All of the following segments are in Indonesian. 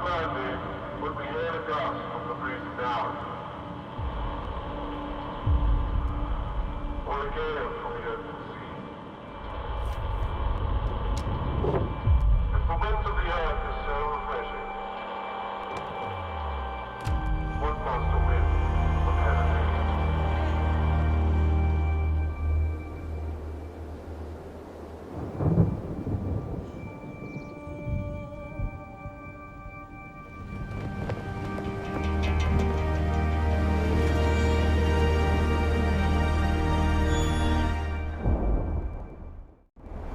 landing when we hear the dust from the freezing down. Or a gale from the open sea. If the winds of the earth is so refreshing, what must the wind of heaven be?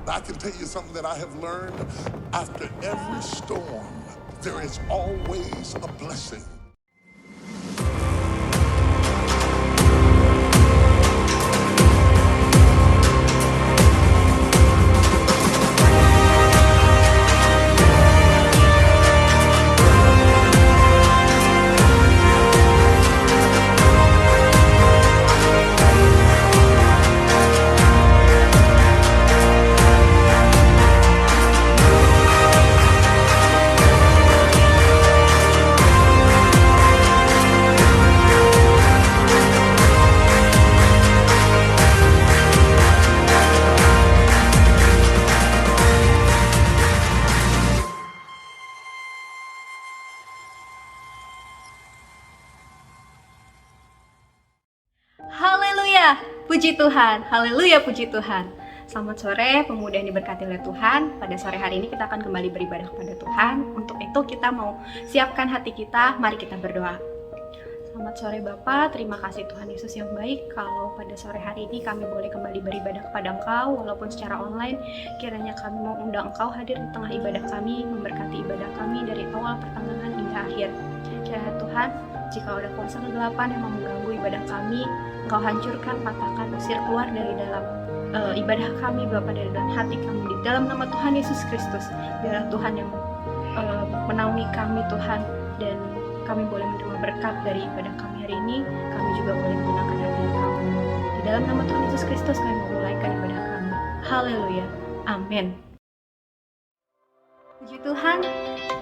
I can tell you something that I have learned. After every storm, there is always a blessing. Haleluya, puji Tuhan, haleluya, puji Tuhan. Selamat sore pemuda yang diberkati oleh Tuhan. Pada sore hari ini kita akan kembali beribadah kepada Tuhan. Untuk itu kita mau siapkan hati kita, mari kita berdoa. Selamat sore Bapa, terima kasih Tuhan Yesus yang baik. Kalau pada sore hari ini kami boleh kembali beribadah kepada Engkau, walaupun secara online, kiranya kami mau undang Engkau hadir di tengah ibadah kami, memberkati ibadah kami dari awal pertengahan hingga akhir. Kiranya Tuhan, jika ada kuasa kegelapan yang mau mengganggu ibadah kami, Engkau hancurkan, patahkan, usir keluar dari dalam ibadah kami, Bapa, dari dalam hati kami, di dalam nama Tuhan Yesus Kristus. Biarlah Tuhan yang menaungi kami, Tuhan, dan kami boleh menerima berkat dari ibadah kami hari ini. Kami juga boleh menggunakan hati kami. Di dalam nama Tuhan Yesus Kristus kami memulaikan ibadah kami. Haleluya, amin. Puji Tuhan,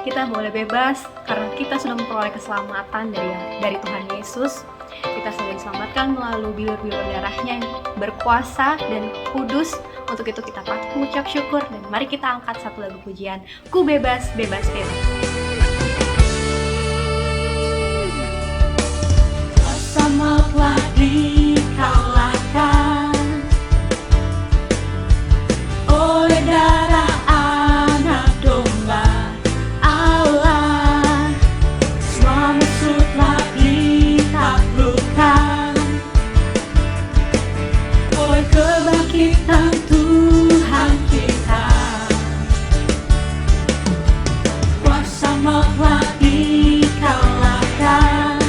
kita boleh bebas karena kita sudah memperoleh keselamatan dari Tuhan Yesus. Kita sudah diselamatkan melalui bilur-bilur darahnya yang berkuasa dan kudus. Untuk itu kita patut mengucap syukur, dan mari kita angkat satu lagu pujian, Ku bebas, bebas, bebas. Kuasa maut telah dikalahkan oleh darah anak domba Allah. Semua musuh telah ditaklukkan oleh kebangkitan Tuhan kita. Kuasa maut telah dikalahkan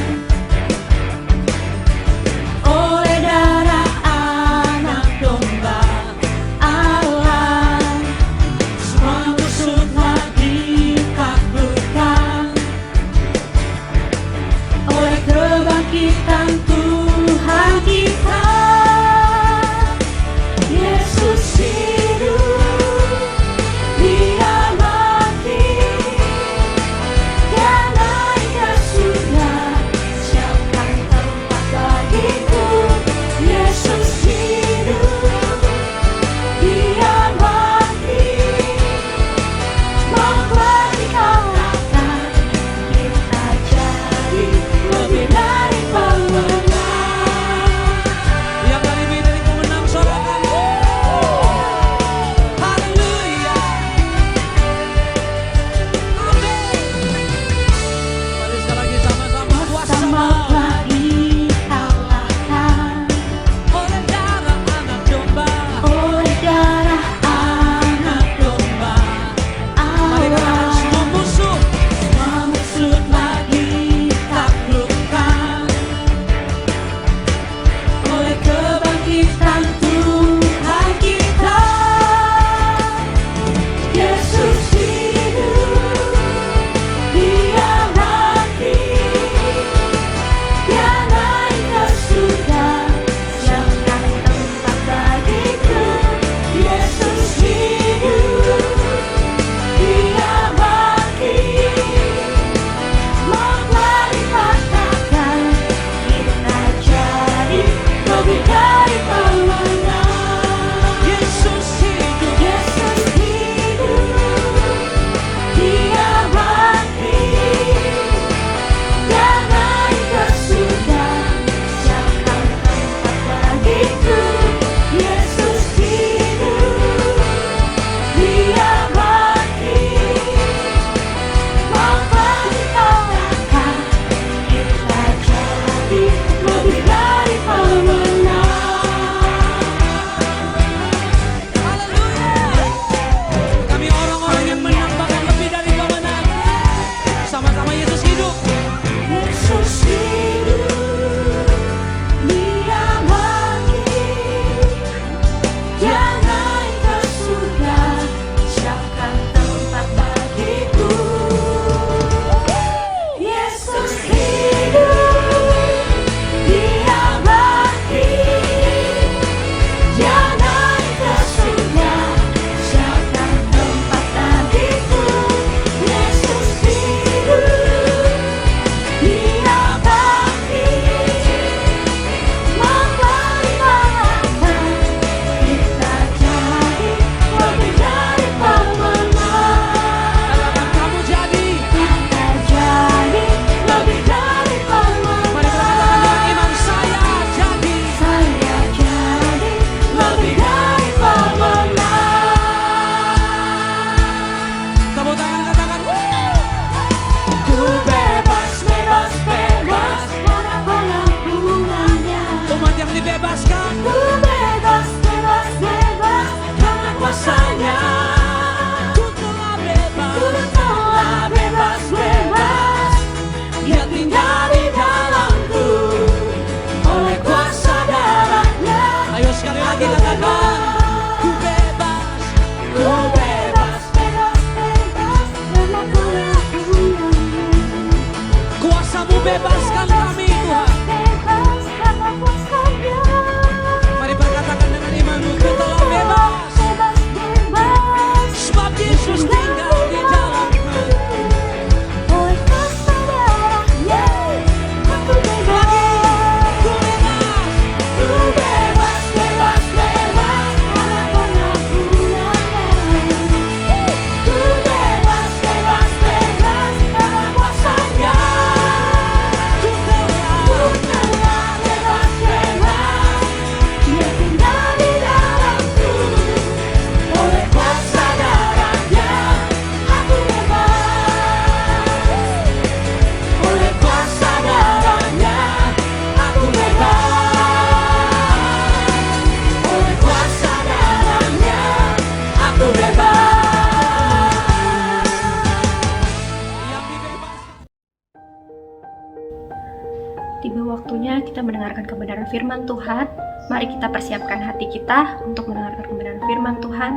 waktunya kita mendengarkan kebenaran firman Tuhan. Mari kita persiapkan hati kita untuk mendengarkan kebenaran firman Tuhan,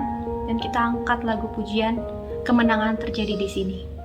dan kita angkat lagu pujian Kemenangan Terjadi di Sini.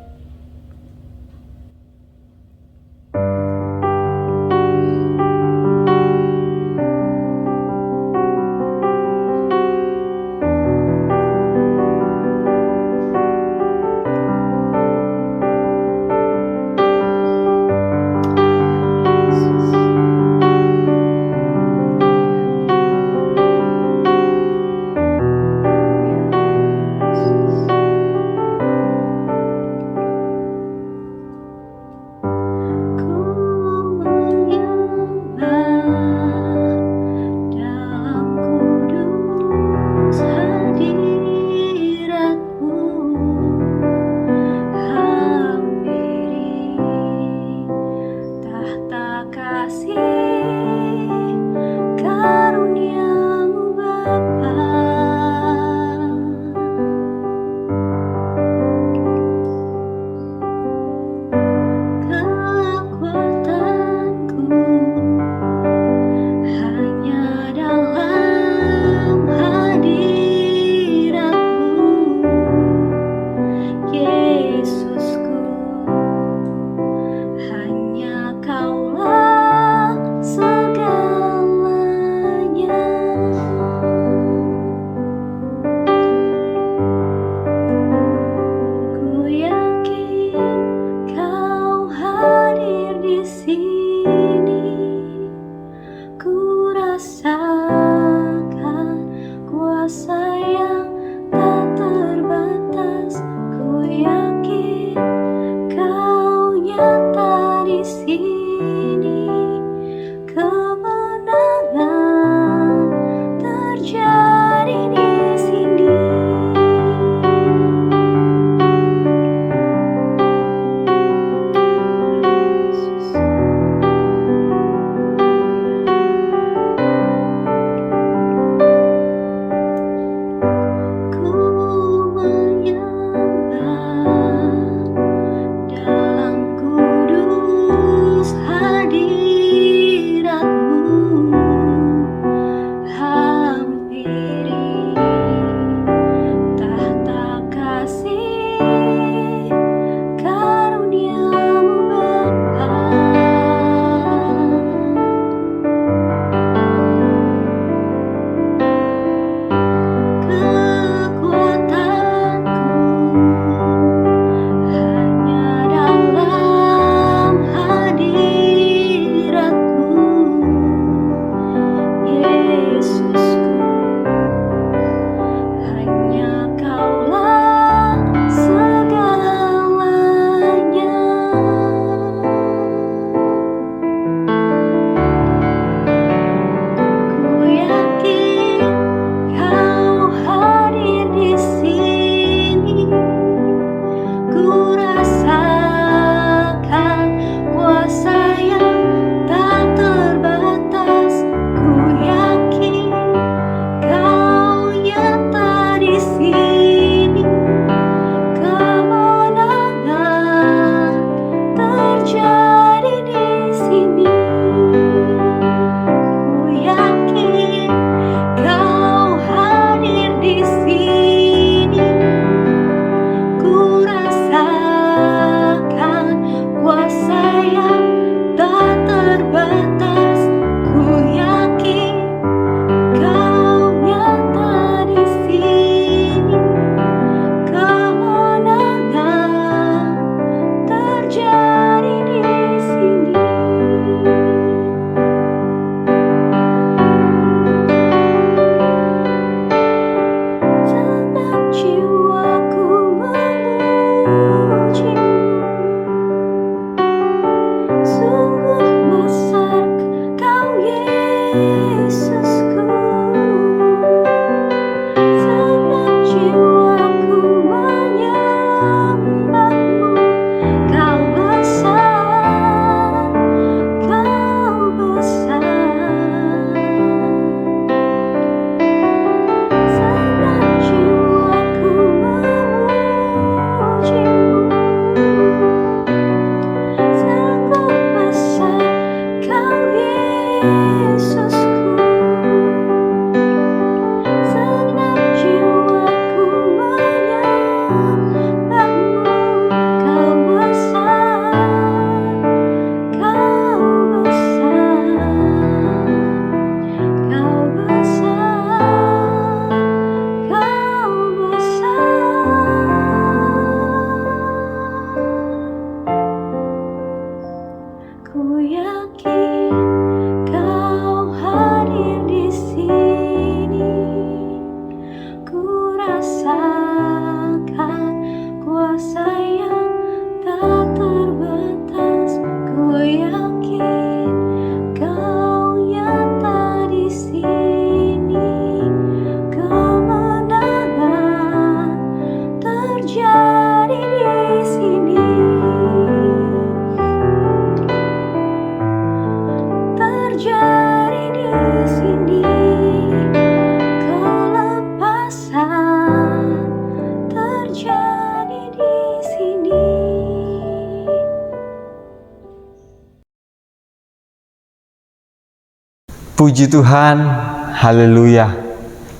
Puji Tuhan, haleluya.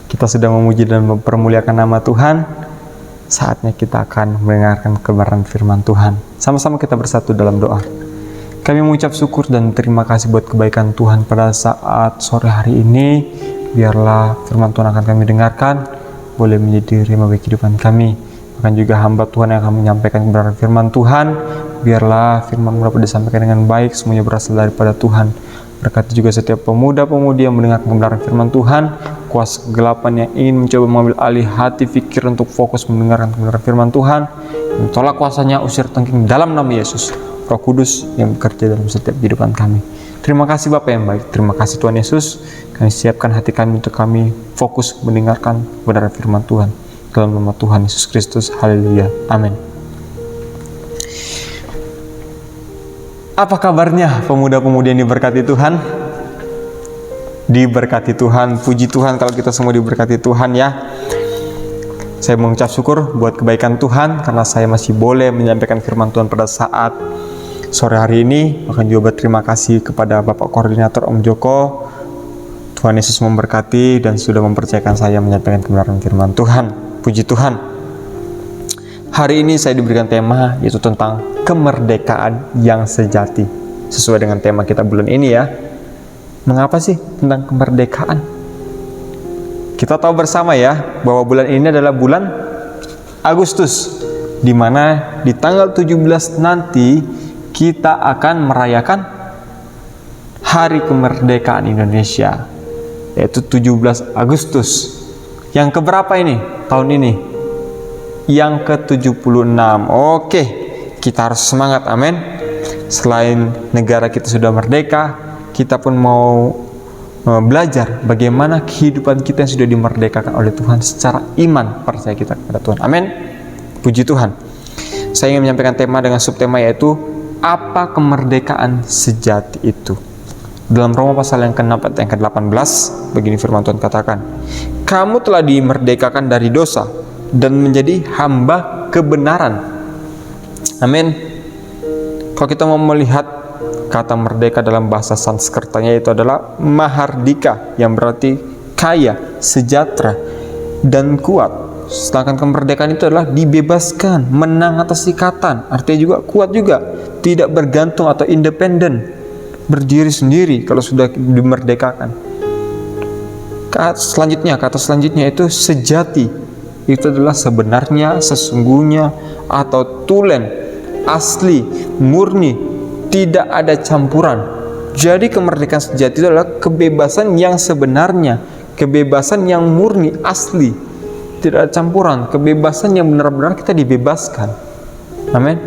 Kita sudah memuji dan mempermuliakan nama Tuhan. Saatnya kita akan mendengarkan kebenaran firman Tuhan. Sama-sama kita bersatu dalam doa. Kami mengucap syukur dan terima kasih buat kebaikan Tuhan pada saat sore hari ini. Biarlah firman Tuhan akan kami dengarkan, boleh menjadi rema bagi kehidupan kami. Bahkan juga hamba Tuhan yang akan menyampaikan kebenaran firman Tuhan. Biarlah firman dapat disampaikan dengan baik, semuanya berasal daripada Tuhan. Berkati juga setiap pemuda-pemudi yang mendengar kebenaran firman Tuhan, kuasa kegelapan yang ingin mencoba mengambil alih hati fikir untuk fokus mendengarkan kebenaran firman Tuhan, tolak kuasanya, usir tengking dalam nama Yesus. Roh Kudus yang bekerja dalam setiap kehidupan kami. Terima kasih Bapa yang baik, terima kasih Tuhan Yesus. Kami siapkan hati kami untuk kami fokus mendengarkan kebenaran firman Tuhan. Dalam nama Tuhan Yesus Kristus, haleluya, amin. Apa kabarnya pemuda-pemudi yang diberkati Tuhan? Diberkati Tuhan, puji Tuhan kalau kita semua diberkati Tuhan ya. Saya mengucap syukur buat kebaikan Tuhan karena saya masih boleh menyampaikan firman Tuhan pada saat sore hari ini. Bahkan juga berterima kasih kepada Bapak Koordinator Om Joko. Tuhan Yesus memberkati dan sudah mempercayakan saya menyampaikan kebenaran firman Tuhan. Puji Tuhan. Hari ini saya diberikan tema yaitu tentang kemerdekaan yang sejati. Sesuai dengan tema kita bulan ini ya. Mengapa sih tentang kemerdekaan? Kita tahu bersama ya bahwa bulan ini adalah bulan Agustus, di mana di tanggal 17 nanti kita akan merayakan Hari Kemerdekaan Indonesia, yaitu 17 Agustus. Yang keberapa ini tahun ini? Yang ke-76. Oke, kita harus semangat, amin. Selain negara kita sudah merdeka, kita pun mau belajar bagaimana kehidupan kita yang sudah dimerdekakan oleh Tuhan secara iman, percaya kita kepada Tuhan, amin. Puji Tuhan. Saya ingin menyampaikan tema dengan subtema yaitu apa kemerdekaan sejati itu. Dalam Roma pasal yang ke-6 ayat yang ke-18, begini firman Tuhan katakan, kamu telah dimerdekakan dari dosa dan menjadi hamba kebenaran. Amin. Kalau kita mau melihat kata merdeka dalam bahasa Sanskertanya itu adalah mahardika, yang berarti kaya, sejahtera, dan kuat. Sedangkan kemerdekaan itu adalah dibebaskan, menang atas ikatan. Artinya juga kuat juga, tidak bergantung atau independen, berdiri sendiri kalau sudah dimerdekakan. Kata selanjutnya itu sejati. Itu adalah sebenarnya, sesungguhnya, atau tulen, asli, murni, tidak ada campuran. Jadi kemerdekaan sejati itu adalah kebebasan yang sebenarnya, kebebasan yang murni, asli, tidak ada campuran, kebebasan yang benar-benar kita dibebaskan. Amin.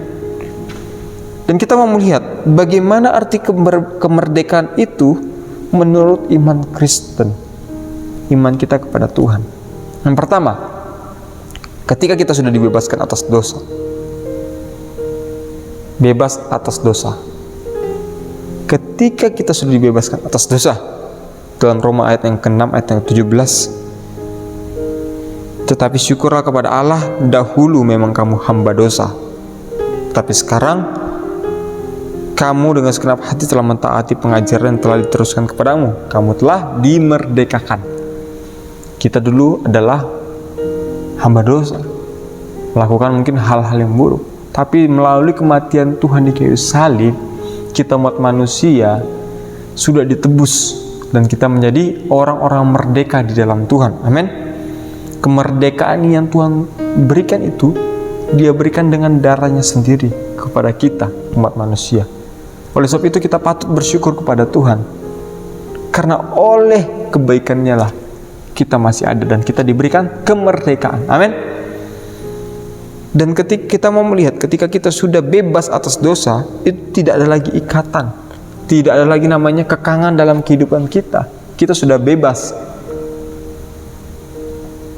Dan kita mau melihat bagaimana arti kemerdekaan itu menurut iman Kristen, iman kita kepada Tuhan. Yang pertama, ketika kita sudah dibebaskan atas dosa, bebas atas dosa. Ketika kita sudah dibebaskan atas dosa, dalam Roma ayat yang ke-6 ayat yang ke-17, tetapi syukurlah kepada Allah, dahulu memang kamu hamba dosa, tapi sekarang kamu dengan segenap hati telah mentaati pengajaran yang telah diteruskan kepadamu. Kamu telah dimerdekakan. Kita dulu adalah hamba dosa, melakukan mungkin hal-hal yang buruk, tapi melalui kematian Tuhan di kayu salib, kita umat manusia sudah ditebus dan kita menjadi orang-orang merdeka di dalam Tuhan. Amin. Kemerdekaan yang Tuhan berikan itu, Dia berikan dengan darahnya sendiri kepada kita, umat manusia. Oleh sebab itu kita patut bersyukur kepada Tuhan, karena oleh kebaikannya lah kita masih ada dan kita diberikan kemerdekaan. Amin. Dan ketika kita mau melihat, ketika kita sudah bebas atas dosa, itu tidak ada lagi ikatan, tidak ada lagi namanya kekangan dalam kehidupan kita. Kita sudah bebas.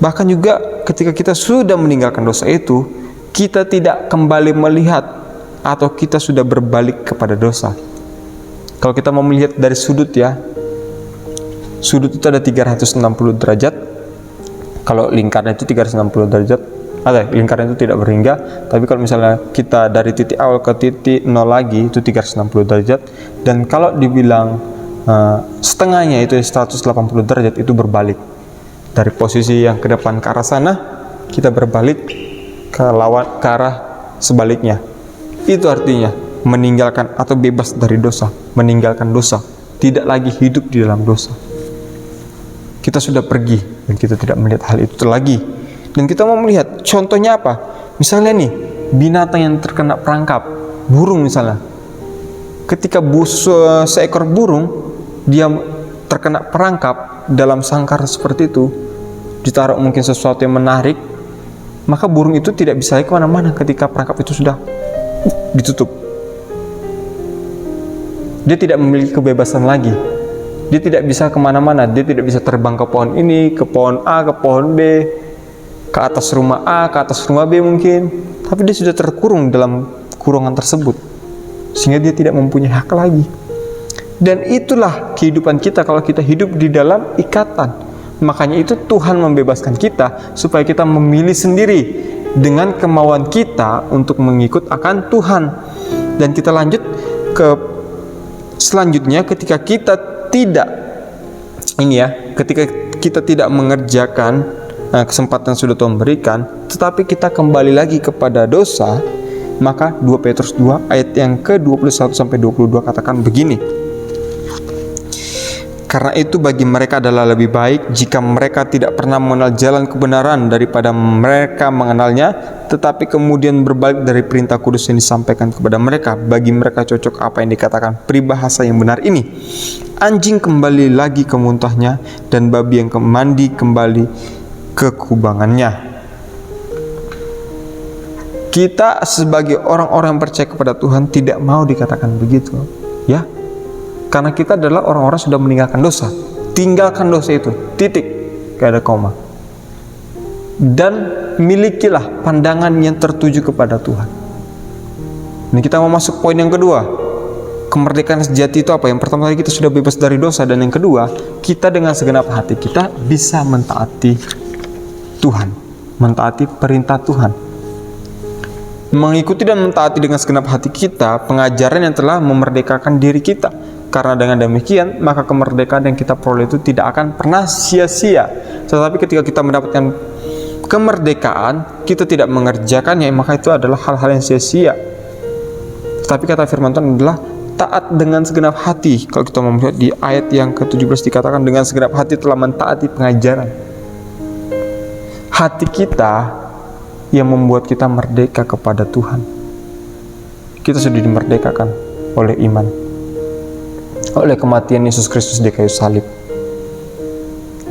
Bahkan juga ketika kita sudah meninggalkan dosa itu, kita tidak kembali melihat atau kita sudah berbalik kepada dosa. Kalau kita mau melihat dari sudut ya, sudut itu ada 360 derajat. Kalau lingkaran itu 360 derajat, lingkaran itu tidak berhingga. Tapi kalau misalnya kita dari titik awal ke titik nol lagi, itu 360 derajat. Dan kalau dibilang setengahnya itu 180 derajat itu berbalik. Dari posisi yang ke depan ke arah sana, kita berbalik ke arah sebaliknya. Itu artinya meninggalkan atau bebas dari dosa, meninggalkan dosa, tidak lagi hidup di dalam dosa. Kita sudah pergi dan kita tidak melihat hal itu lagi. Dan kita mau melihat contohnya apa? Misalnya nih, binatang yang terkena perangkap, burung misalnya. Ketika seekor burung dia terkena perangkap dalam sangkar seperti itu, ditaruh mungkin sesuatu yang menarik, maka burung itu tidak bisa lagi kemana-mana ketika perangkap itu sudah ditutup. Dia tidak memiliki kebebasan lagi. Dia tidak bisa kemana-mana. Dia tidak bisa terbang ke pohon ini, ke pohon A, ke pohon B, ke atas rumah A, ke atas rumah B mungkin. Tapi dia sudah terkurung dalam kurungan tersebut, sehingga dia tidak mempunyai hak lagi. Dan itulah kehidupan kita kalau kita hidup di dalam ikatan. Makanya itu Tuhan membebaskan kita supaya kita memilih sendiri dengan kemauan kita untuk mengikut akan Tuhan. Dan kita lanjut ke selanjutnya, ketika kita tidak mengerjakan kesempatan yang sudah Tuhan berikan, tetapi kita kembali lagi kepada dosa, maka 2 Petrus 2 ayat yang ke-21 sampai 22 katakan begini. Karena itu bagi mereka adalah lebih baik jika mereka tidak pernah mengenal jalan kebenaran daripada mereka mengenalnya, tetapi kemudian berbalik dari perintah kudus yang disampaikan kepada mereka. Bagi mereka cocok apa yang dikatakan peribahasa yang benar ini: anjing kembali lagi ke muntahnya, dan babi yang mandi kembali ke kubangannya. Kita sebagai orang-orang yang percaya kepada Tuhan tidak mau dikatakan begitu, ya. Karena kita adalah orang-orang sudah meninggalkan dosa. Tinggalkan dosa itu, titik, gak ada koma. Dan milikilah pandangan yang tertuju kepada Tuhan. Ini kita mau masuk poin yang kedua. Kemerdekaan sejati itu apa? Yang pertama tadi kita sudah bebas dari dosa, dan yang kedua, kita dengan segenap hati kita bisa mentaati Tuhan, mentaati perintah Tuhan. Mengikuti dan mentaati dengan segenap hati kita pengajaran yang telah memerdekakan diri kita. Karena dengan demikian, maka kemerdekaan yang kita peroleh itu tidak akan pernah sia-sia. Tetapi ketika kita mendapatkan kemerdekaan, kita tidak mengerjakannya, maka itu adalah hal-hal yang sia-sia. Tetapi kata firman Tuhan adalah taat dengan segenap hati. Kalau kita mau melihat di ayat yang ke-17 dikatakan dengan segenap hati telah mentaati pengajaran. Hati kita yang membuat kita merdeka kepada Tuhan. Kita sudah dimerdekakan oleh iman, oleh kematian Yesus Kristus di kayu salib.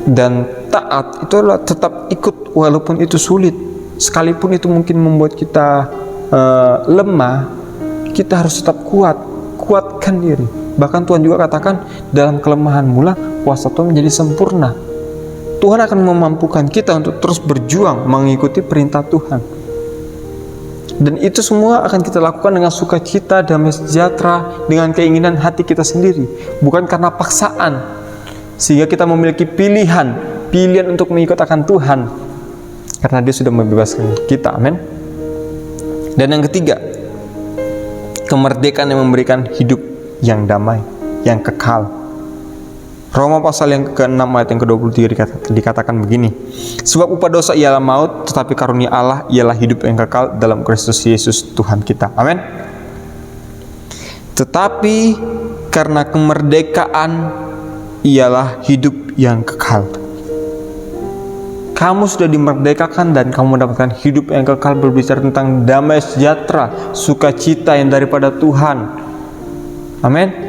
Dan taat itu adalah tetap ikut walaupun itu sulit. Sekalipun itu mungkin membuat kita lemah, kita harus tetap kuatkan diri. Bahkan Tuhan juga katakan dalam kelemahan mula kuasa Tuhan menjadi sempurna. Tuhan akan memampukan kita untuk terus berjuang mengikuti perintah Tuhan. Dan itu semua akan kita lakukan dengan sukacita, damai sejahtera, dengan keinginan hati kita sendiri, bukan karena paksaan. Sehingga kita memiliki pilihan untuk mengikut akan Tuhan, karena Dia sudah membebaskan kita. Amin. Dan yang ketiga, kemerdekaan yang memberikan hidup yang damai, yang kekal. Roma pasal yang ke-6 ayat yang ke-23 dikatakan begini: sebab upah dosa ialah maut, tetapi karunia Allah ialah hidup yang kekal dalam Kristus Yesus Tuhan kita. Amin. Tetapi karena kemerdekaan ialah hidup yang kekal. Kamu sudah dimerdekakan dan kamu mendapatkan hidup yang kekal, berbicara tentang damai sejahtera, sukacita yang daripada Tuhan. Amin.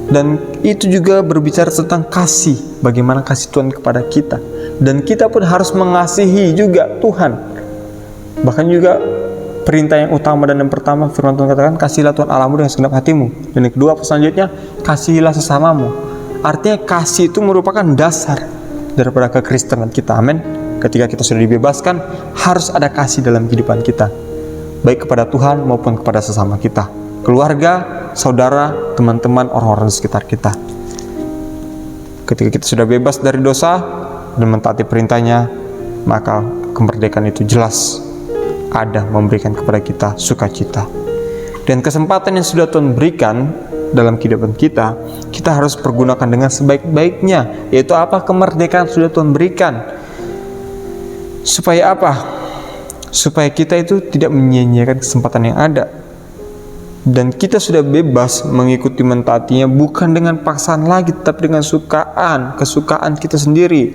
Dan itu juga berbicara tentang kasih, bagaimana kasih Tuhan kepada kita. Dan kita pun harus mengasihi juga Tuhan. Bahkan juga perintah yang utama dan yang pertama, firman Tuhan katakan, kasihilah Tuhan Allahmu dengan segenap hatimu. Dan yang kedua, selanjutnya, kasihilah sesamamu. Artinya kasih itu merupakan dasar daripada kekristenan kita. Amin. Ketika kita sudah dibebaskan, harus ada kasih dalam kehidupan kita, baik kepada Tuhan maupun kepada sesama kita, keluarga, saudara, teman-teman, orang-orang di sekitar kita. Ketika kita sudah bebas dari dosa dan mentaati perintahnya, maka kemerdekaan itu jelas ada memberikan kepada kita sukacita. Dan kesempatan yang sudah Tuhan berikan dalam kehidupan kita, kita harus pergunakan dengan sebaik-baiknya, yaitu apa? Kemerdekaan sudah Tuhan berikan. Supaya apa? Supaya kita itu tidak menyia-nyiakan kesempatan yang ada. Dan kita sudah bebas mengikuti mentaatinya bukan dengan paksaan lagi, tetapi dengan kesukaan kita sendiri,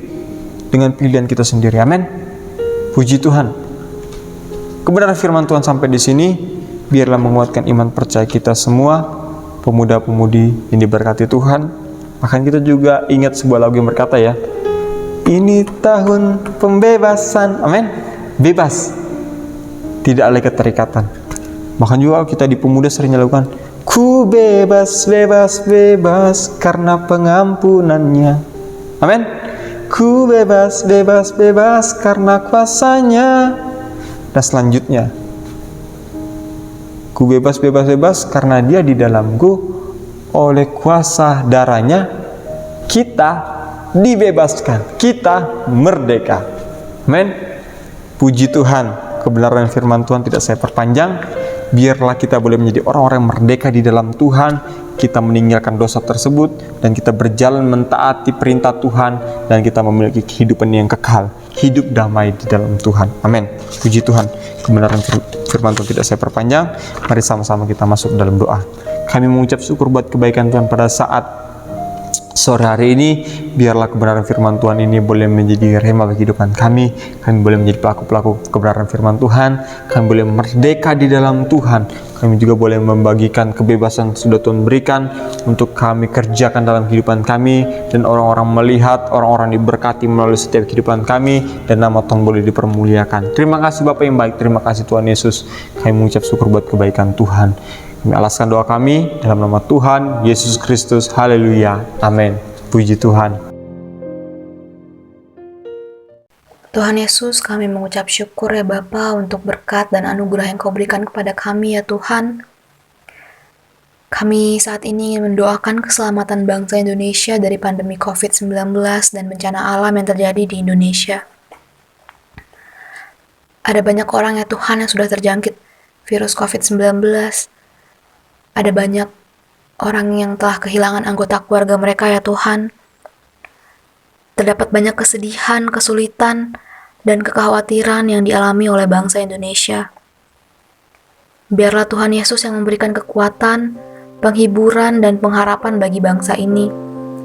dengan pilihan kita sendiri. Amin. Puji Tuhan. Kebenaran firman Tuhan sampai di sini, biarlah menguatkan iman percaya kita semua, pemuda-pemudi yang diberkati Tuhan. Bahkan kita juga ingat sebuah lagu yang berkata ya, ini tahun pembebasan. Amin. Bebas, tidak ada keterikatan. Bahkan juga kita di pemuda sering melakukan, ku bebas, bebas, bebas karena pengampunannya. Amin. Ku bebas, bebas, bebas karena kuasanya. Dan selanjutnya, ku bebas, bebas, bebas karena dia di dalamku, oleh kuasa darahnya kita dibebaskan, kita merdeka. Amin. Puji Tuhan, kebenaran firman Tuhan tidak saya perpanjang. Biarlah kita boleh menjadi orang-orang yang merdeka di dalam Tuhan. Kita meninggalkan dosa tersebut dan kita berjalan mentaati perintah Tuhan, dan kita memiliki kehidupan yang kekal, hidup damai di dalam Tuhan. Amin. Puji Tuhan, kebenaran firman Tuhan tidak saya perpanjang. Mari sama-sama kita masuk dalam doa. Kami mengucap syukur buat kebaikan Tuhan pada saat sore hari ini. Biarlah kebenaran firman Tuhan ini boleh menjadi rema bagi kehidupan kami. Kami boleh menjadi pelaku-pelaku kebenaran firman Tuhan. Kami boleh merdeka di dalam Tuhan. Kami juga boleh membagikan kebebasan yang sudah Tuhan berikan untuk kami kerjakan dalam kehidupan kami, dan orang-orang melihat, orang-orang diberkati melalui setiap kehidupan kami, dan nama Tuhan boleh dipermuliakan. Terima kasih Bapa yang baik, terima kasih Tuhan Yesus. Kami mengucap syukur buat kebaikan Tuhan. Kami alaskan doa kami dalam nama Tuhan Yesus Kristus. Haleluya. Amin. Puji Tuhan. Tuhan Yesus, kami mengucap syukur ya Bapa untuk berkat dan anugerah yang Kau berikan kepada kami ya Tuhan. Kami saat ini ingin mendoakan keselamatan bangsa Indonesia dari pandemi COVID-19 dan bencana alam yang terjadi di Indonesia. Ada banyak orang ya Tuhan yang sudah terjangkit virus COVID-19. Ada banyak orang yang telah kehilangan anggota keluarga mereka ya Tuhan. Terdapat banyak kesedihan, kesulitan, dan kekhawatiran yang dialami oleh bangsa Indonesia. Biarlah Tuhan Yesus yang memberikan kekuatan, penghiburan, dan pengharapan bagi bangsa ini,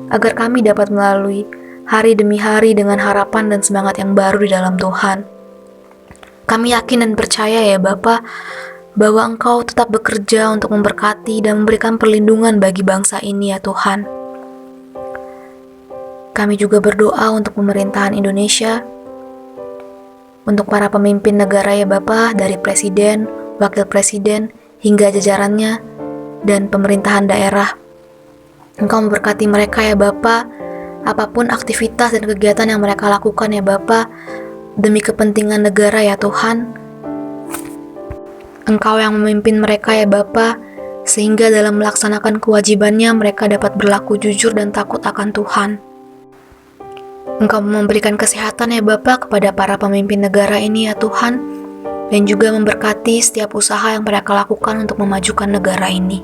agar kami dapat melalui hari demi hari dengan harapan dan semangat yang baru di dalam Tuhan. Kami yakin dan percaya ya Bapa, bahwa Engkau tetap bekerja untuk memberkati dan memberikan perlindungan bagi bangsa ini ya Tuhan. Kami juga berdoa untuk pemerintahan Indonesia, untuk para pemimpin negara ya Bapa, dari Presiden, Wakil Presiden, hingga jajarannya, dan pemerintahan daerah. Engkau memberkati mereka ya Bapa, apapun aktivitas dan kegiatan yang mereka lakukan ya Bapa, demi kepentingan negara ya Tuhan. Engkau yang memimpin mereka ya Bapa, sehingga dalam melaksanakan kewajibannya mereka dapat berlaku jujur dan takut akan Tuhan. Engkau memberikan kesehatan ya Bapa kepada para pemimpin negara ini ya Tuhan, dan juga memberkati setiap usaha yang mereka lakukan untuk memajukan negara ini.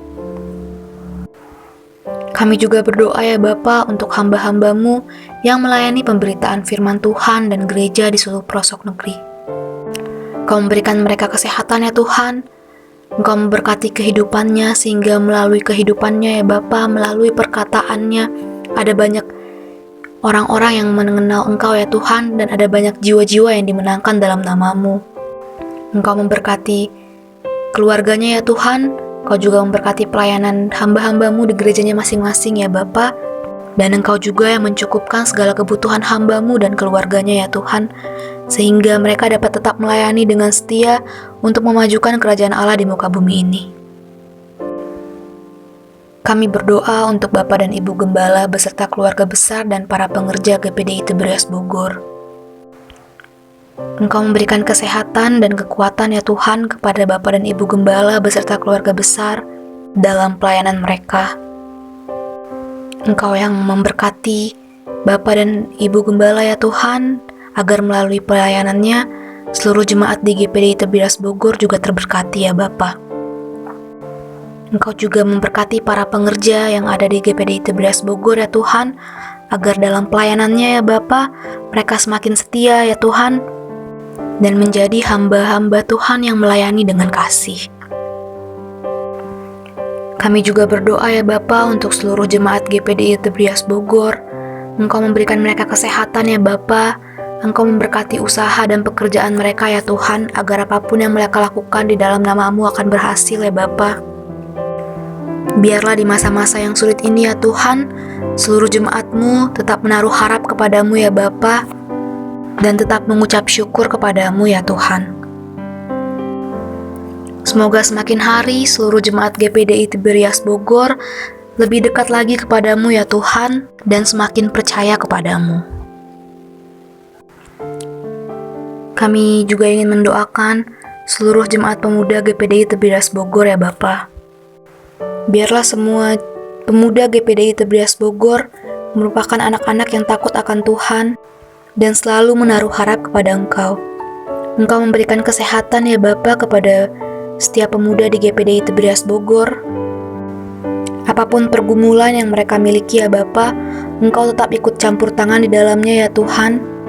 Kami juga berdoa ya Bapa untuk hamba-hamba-Mu yang melayani pemberitaan firman Tuhan dan gereja di seluruh pelosok negeri. Engkau memberikan mereka kesehatan ya Tuhan. Engkau memberkati kehidupannya sehingga melalui kehidupannya ya Bapa, melalui perkataannya, ada banyak orang-orang yang mengenal Engkau ya Tuhan, dan ada banyak jiwa-jiwa yang dimenangkan dalam nama-Mu. Engkau memberkati keluarganya ya Tuhan. Engkau juga memberkati pelayanan hamba-hamba-Mu di gerejanya masing-masing ya Bapa, dan Engkau juga yang mencukupkan segala kebutuhan hamba-Mu dan keluarganya ya Tuhan, sehingga mereka dapat tetap melayani dengan setia untuk memajukan kerajaan Allah di muka bumi ini. Kami berdoa untuk Bapak dan Ibu Gembala beserta keluarga besar dan para pengerja GPDI Tiberias Bogor. Engkau memberikan kesehatan dan kekuatan ya Tuhan kepada Bapak dan Ibu Gembala beserta keluarga besar dalam pelayanan mereka. Engkau yang memberkati Bapak dan Ibu Gembala ya Tuhan, agar melalui pelayanannya seluruh jemaat di GPDI Tiberias Bogor juga terberkati ya Bapak. Engkau juga memberkati para pengerja yang ada di GPDI Tebrias Bogor ya Tuhan, agar dalam pelayanannya ya Bapa, mereka semakin setia ya Tuhan, dan menjadi hamba-hamba Tuhan yang melayani dengan kasih. Kami juga berdoa ya Bapa untuk seluruh jemaat GPDI Tebrias Bogor. Engkau memberikan mereka kesehatan ya Bapa. Engkau memberkati usaha dan pekerjaan mereka ya Tuhan, agar apapun yang mereka lakukan di dalam nama-Mu akan berhasil ya Bapa. Biarlah di masa-masa yang sulit ini ya Tuhan, seluruh jemaat-Mu tetap menaruh harap kepada-Mu ya Bapa, dan tetap mengucap syukur kepada-Mu ya Tuhan. Semoga semakin hari seluruh jemaat GPDI Tebrias Bogor lebih dekat lagi kepada-Mu ya Tuhan, dan semakin percaya kepada-Mu. Kami juga ingin mendoakan seluruh jemaat pemuda GPDI Tebrias Bogor ya Bapa. Biarlah semua pemuda GPDI Tebrias Bogor merupakan anak-anak yang takut akan Tuhan dan selalu menaruh harap kepada Engkau. Engkau memberikan kesehatan ya Bapa kepada setiap pemuda di GPDI Tebrias Bogor. Apapun pergumulan yang mereka miliki ya Bapa, Engkau tetap ikut campur tangan di dalamnya ya Tuhan.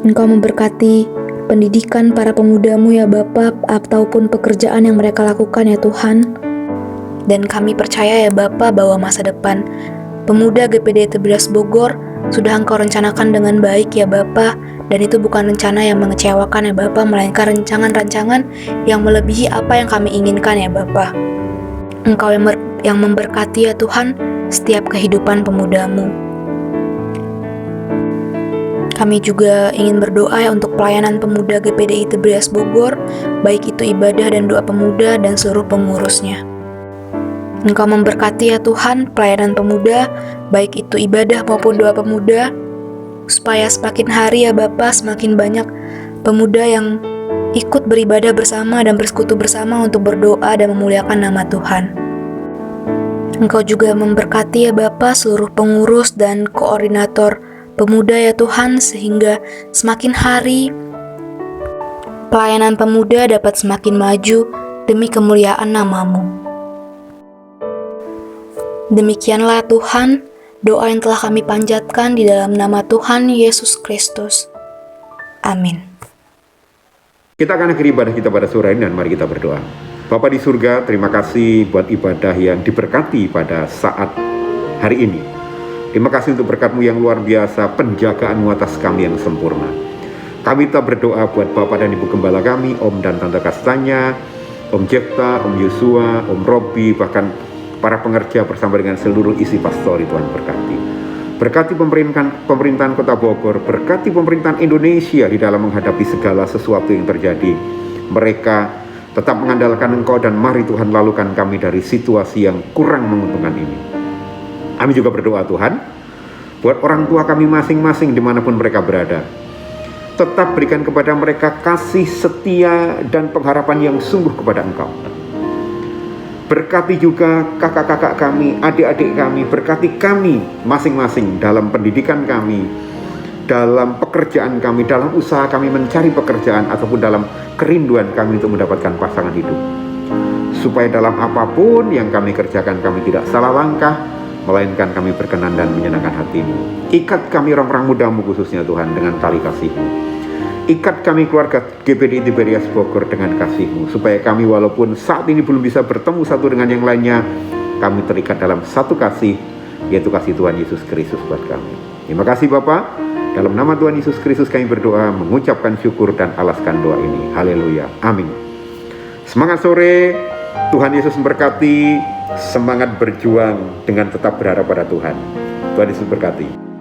Engkau memberkati pendidikan para pemuda-Mu ya Bapa, ataupun pekerjaan yang mereka lakukan ya Tuhan. Dan kami percaya ya Bapa bahwa masa depan pemuda GPDI Tebrias Bogor sudah Engkau rencanakan dengan baik ya Bapa, dan itu bukan rencana yang mengecewakan ya Bapa, melainkan rancangan-rancangan yang melebihi apa yang kami inginkan ya Bapa. Engkau yang memberkati ya Tuhan setiap kehidupan pemuda-Mu. Kami juga ingin berdoa ya untuk pelayanan pemuda GPDI Tebrias Bogor, baik itu ibadah dan doa pemuda dan seluruh pengurusnya. Engkau memberkati ya Tuhan pelayanan pemuda, baik itu ibadah maupun doa pemuda, supaya semakin hari ya Bapa, semakin banyak pemuda yang ikut beribadah bersama dan bersekutu bersama untuk berdoa dan memuliakan nama Tuhan. Engkau juga memberkati ya Bapa seluruh pengurus dan koordinator pemuda ya Tuhan, sehingga semakin hari pelayanan pemuda dapat semakin maju demi kemuliaan nama-Mu. Demikianlah Tuhan, doa yang telah kami panjatkan di dalam nama Tuhan Yesus Kristus. Amin. Kita akan akhiri ibadah kita pada sore ini dan mari kita berdoa. Bapa di surga, terima kasih buat ibadah yang diberkati pada saat hari ini. Terima kasih untuk berkat-Mu yang luar biasa, penjagaan-Mu atas kami yang sempurna. Kami tak berdoa buat Bapak dan Ibu Gembala kami, Om dan Tante Kastanya, Om Jefta, Om Yosua, Om Robi, bahkan para pengerja bersama dengan seluruh isi pastori. Tuhan berkati. Berkati pemerintahan Kota Bogor, berkati pemerintahan Indonesia di dalam menghadapi segala sesuatu yang terjadi. Mereka tetap mengandalkan Engkau, dan mari Tuhan lalukan kami dari situasi yang kurang menguntungkan ini. Kami juga berdoa Tuhan, buat orang tua kami masing-masing dimanapun mereka berada. Tetap berikan kepada mereka kasih setia dan pengharapan yang sungguh kepada Engkau. Berkati juga kakak-kakak kami, adik-adik kami, berkati kami masing-masing dalam pendidikan kami, dalam pekerjaan kami, dalam usaha kami mencari pekerjaan, ataupun dalam kerinduan kami untuk mendapatkan pasangan hidup. Supaya dalam apapun yang kami kerjakan, kami tidak salah langkah, melainkan kami berkenan dan menyenangkan hati-Mu. Ikat kami orang-orang muda-Mu khususnya Tuhan dengan tali kasih-Mu. Ikat kami keluarga GPDI Tebrias Bogor dengan kasih-Mu, supaya kami walaupun saat ini belum bisa bertemu satu dengan yang lainnya, kami terikat dalam satu kasih, yaitu kasih Tuhan Yesus Kristus buat kami. Terima kasih Bapa. Dalam nama Tuhan Yesus Kristus kami berdoa, mengucapkan syukur dan alaskan doa ini. Haleluya. Amin. Semangat sore. Tuhan Yesus memberkati. Semangat berjuang dengan tetap berharap pada Tuhan. Tuhan Yesus berkati.